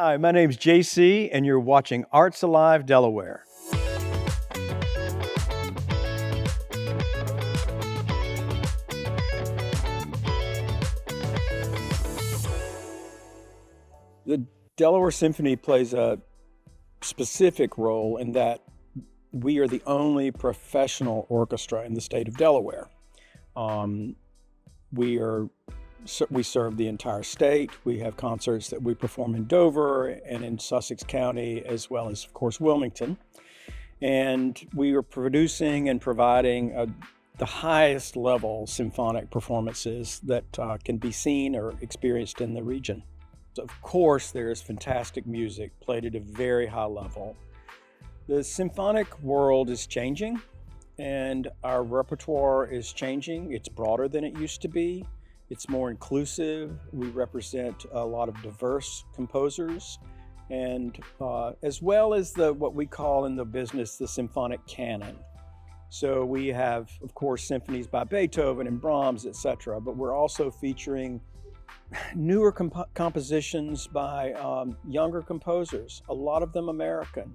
Hi, my name's JC, and you're watching Arts Alive Delaware. The Delaware Symphony plays a specific role in that we are the only professional orchestra in the state of Delaware. We serve the entire state. We have concerts that we perform in Dover and in Sussex County, as well as, of course, Wilmington. And we are producing and providing the highest level symphonic performances that can be seen or experienced in the region. So of course, there is fantastic music played at a very high level. The symphonic world is changing, and our repertoire is changing. It's broader than it used to be. It's more inclusive. We represent a lot of diverse composers, and as well as what we call in the business the symphonic canon. So we have, of course, symphonies by Beethoven and Brahms, etc., but we're also featuring newer compositions by younger composers, a lot of them American.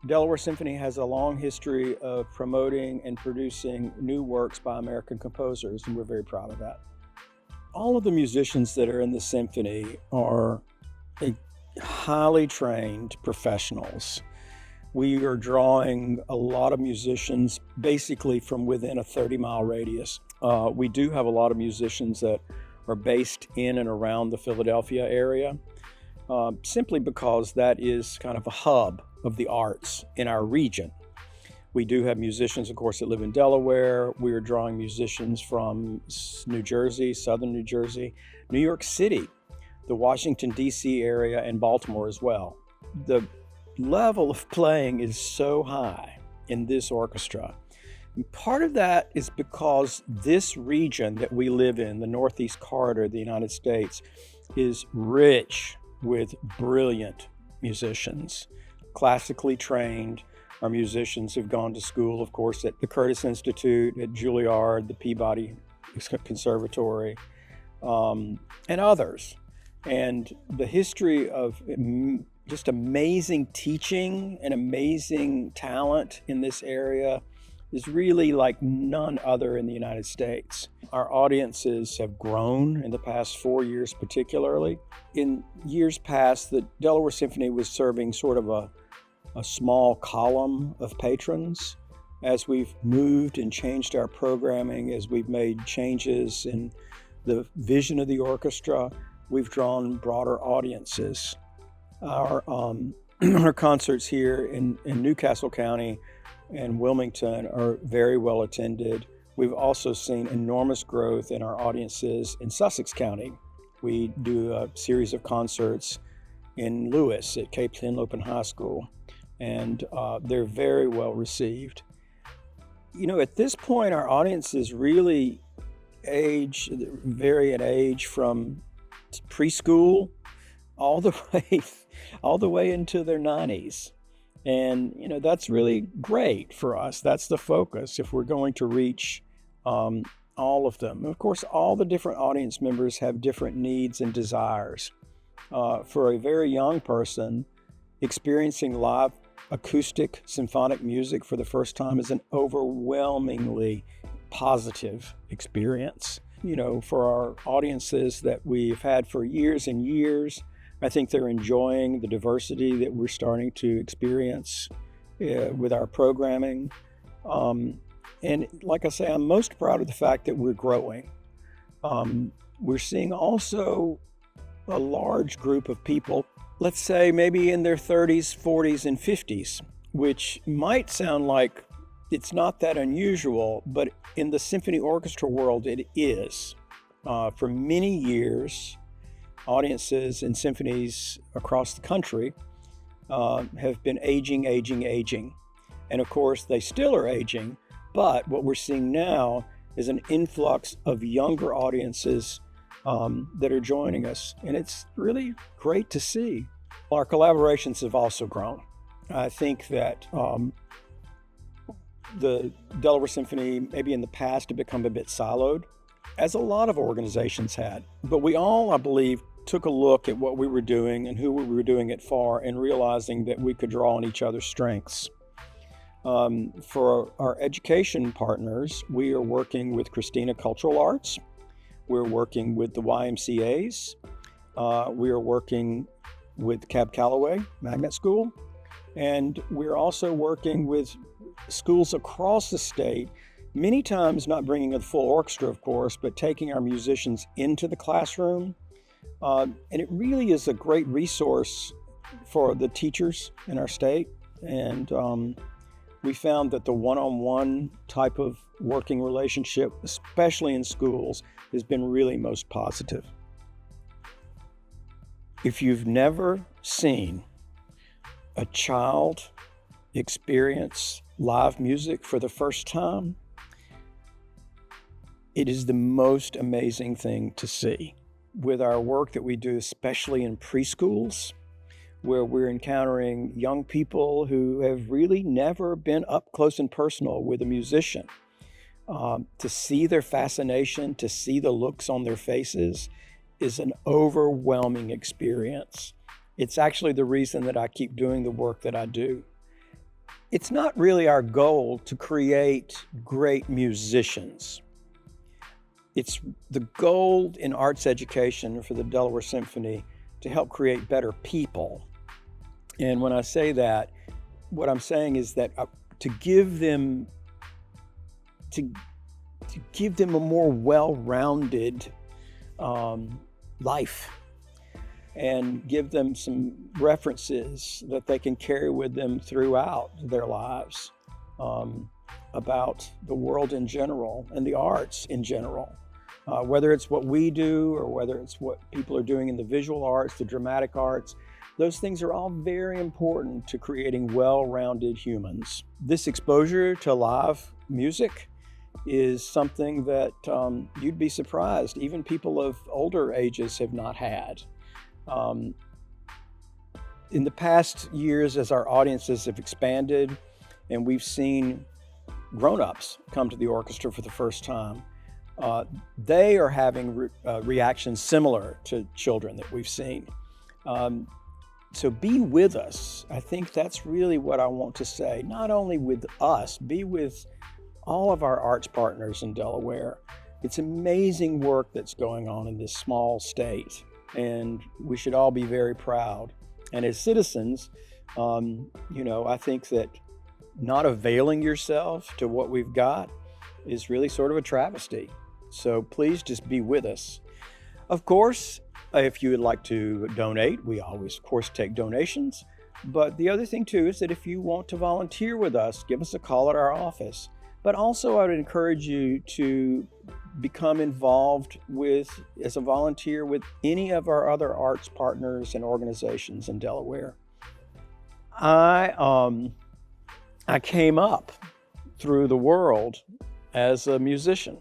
Delaware Symphony has a long history of promoting and producing new works by American composers, and we're very proud of that. All of the musicians that are in the symphony are highly trained professionals. We are drawing a lot of musicians basically from within a 30-mile radius. We do have a lot of musicians that are based in and around the Philadelphia area, simply because that is kind of a hub of the arts in our region. We do have musicians, of course, that live in Delaware. We are drawing musicians from New Jersey, southern New Jersey, New York City, the Washington, D.C. area, and Baltimore as well. The level of playing is so high in this orchestra. And part of that is because this region that we live in, the Northeast corridor of the United States, is rich with brilliant musicians, classically trained. Our musicians have gone to school, of course, at the Curtis Institute, at Juilliard, the Peabody Conservatory, and others. And the history of just amazing teaching and amazing talent in this area is really like none other in the United States. Our audiences have grown in the past 4 years particularly. In years past, the Delaware Symphony was serving sort of a small column of patrons. As we've moved and changed our programming, as we've made changes in the vision of the orchestra, we've drawn broader audiences. Our concerts here in Newcastle County and Wilmington are very well attended. We've also seen enormous growth in our audiences in Sussex County. We do a series of concerts in Lewis at Cape Henlopen High School, and they're very well received. You know, at this point, our audiences really vary in age from preschool all the way into their 90s. And, you know, that's really great for us. That's the focus if we're going to reach all of them. Of course, all the different audience members have different needs and desires. For a very young person, experiencing live acoustic symphonic music for the first time is an overwhelmingly positive experience. You know, for our audiences that we've had for years and years, I think they're enjoying the diversity that we're starting to experience with our programming. And like I say, I'm most proud of the fact that we're growing. We're seeing also a large group of people, let's say maybe in their 30s, 40s, and 50s, which might sound like it's not that unusual, but in the symphony orchestra world, it is. For many years, audiences in symphonies across the country have been aging. And of course, they still are aging, but what we're seeing now is an influx of younger audiences that are joining us. And it's really great to see. Our collaborations have also grown. I think that the Delaware Symphony, maybe in the past, had become a bit siloed, as a lot of organizations had. But we all, I believe, took a look at what we were doing and who we were doing it for, and realizing that we could draw on each other's strengths. For our education partners, we are working with Christina Cultural Arts. We're working with the YMCAs. We are working with Cab Calloway Magnet School. And we're also working with schools across the state, many times not bringing a full orchestra, of course, but taking our musicians into the classroom. And it really is a great resource for the teachers in our state. And we found that the one-on-one type of working relationship, especially in schools, has been really most positive. If you've never seen a child experience live music for the first time, it is the most amazing thing to see. With our work that we do, especially in preschools, where we're encountering young people who have really never been up close and personal with a musician, to see their fascination, to see the looks on their faces is an overwhelming experience. It's actually the reason that I keep doing the work that I do. It's not really our goal to create great musicians. It's the goal in arts education for the Delaware Symphony to help create better people. And when I say that, what I'm saying is that to give them a more well-rounded life, and give them some references that they can carry with them throughout their lives, about the world in general and the arts in general. Whether it's what we do or whether it's what people are doing in the visual arts, the dramatic arts, those things are all very important to creating well-rounded humans. This exposure to live music is something that you'd be surprised even people of older ages have not had. In the past years, as our audiences have expanded and we've seen grown-ups come to the orchestra for the first time, they are having reactions similar to children that we've seen. So be with us. I think that's really what I want to say. Not only with us, be with all of our arts partners in Delaware. It's amazing work that's going on in this small state, and we should all be very proud. And as citizens, I think that not availing yourself to what we've got is really sort of a travesty. So please just be with us. Of course, if you would like to donate, we always, of course, take donations. But the other thing, too, is that if you want to volunteer with us, give us a call at our office. But also, I would encourage you to become involved as a volunteer with any of our other arts partners and organizations in Delaware. I came up through the world as a musician.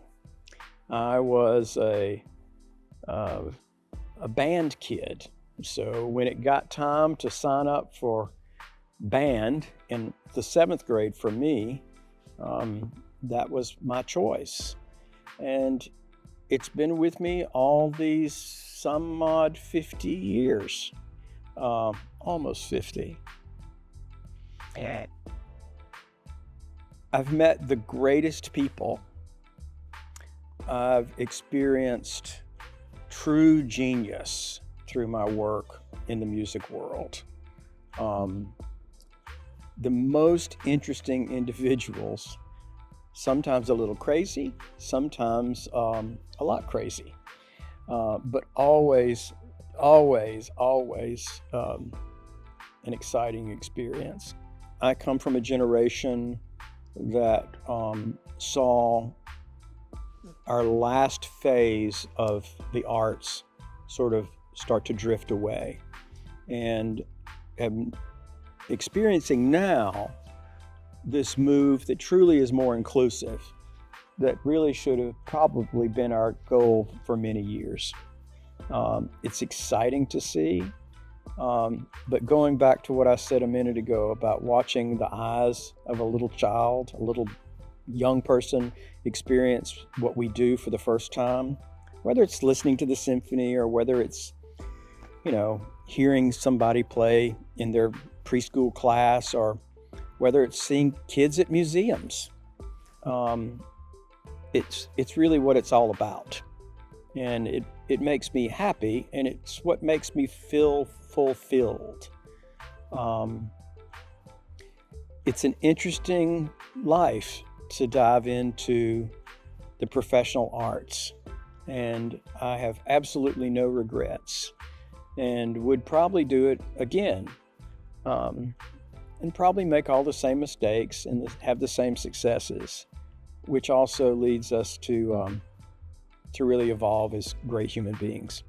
I was a band kid. So when it got time to sign up for band in the 7th grade for me, that was my choice. And it's been with me all these some odd 50 years, almost 50. I've met the greatest people. I've experienced true genius through my work in the music world. The most interesting individuals, sometimes a little crazy, sometimes a lot crazy, but always an exciting experience. I come from a generation that saw our last phase of the arts sort of start to drift away, and am experiencing now this move that truly is more inclusive, that really should have probably been our goal for many years. It's exciting to see, but going back to what I said a minute ago about watching the eyes of a little child, a little young person experience what we do for the first time, whether it's listening to the symphony or whether it's hearing somebody play in their preschool class, or whether it's seeing kids at museums. It's really what it's all about. And it makes me happy, and it's what makes me feel fulfilled. It's an interesting life to dive into the professional arts, and I have absolutely no regrets, and would probably do it again, and probably make all the same mistakes and have the same successes, which also leads us to really evolve as great human beings.